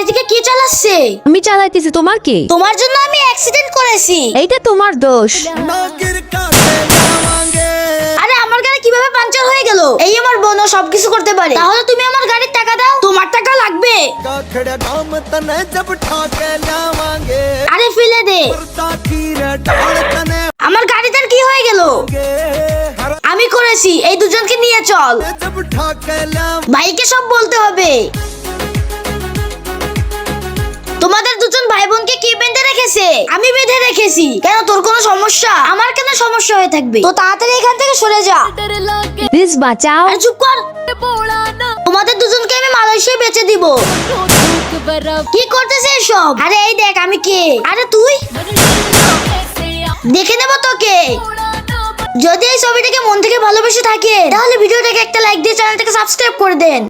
থেকে কে চালাচ্ছে? আমি চালাইতেছি, তোমার কি? তোমার জন্য আমি অ্যাক্সিডেন্ট করেছি। এইটা তোমার দোষ। আরে আমার গাড়ি কিভাবে পাঞ্চার হয়ে গেল? এই আমার বোন সবকিছু করতে পারে। তাহলে তুমি আমার গাড়ির টাকা দাও। তোমার টাকা লাগবে? আরে ফেলে দে। আমার গাড়িটার কি হয়ে গেল? আমি করেছি। এই দুজনকে নিয়ে চল। ভাইকে সব বলতে হবে। তোমাদের দুজন ভাই বোনকে কি বেঁধে রেখেছে? আমি বেঁধে রেখেছি। কেন, তোর কোনো সমস্যা? আমার কেন সমস্যা হয়ে থাকবে? তো তাড়াতাড়ি এখান থেকে সরে যা। প্লিজ বাঁচাও। আরে চুপ কর। তোমাদের দুজনকে আমি মালয়েশিয়ায় বেচে দিব। কি করতেছে এসব? আরে এই দেখ আমি কে। আরে তুই? দেখে নেব তোকে। যদি এই ছবিটাকে মন থেকে ভালোবেসে থাকে তাহলে ভিডিওটাকে একটা লাইক দিয়ে চ্যানেলটাকে সাবস্ক্রাইব করে দেন।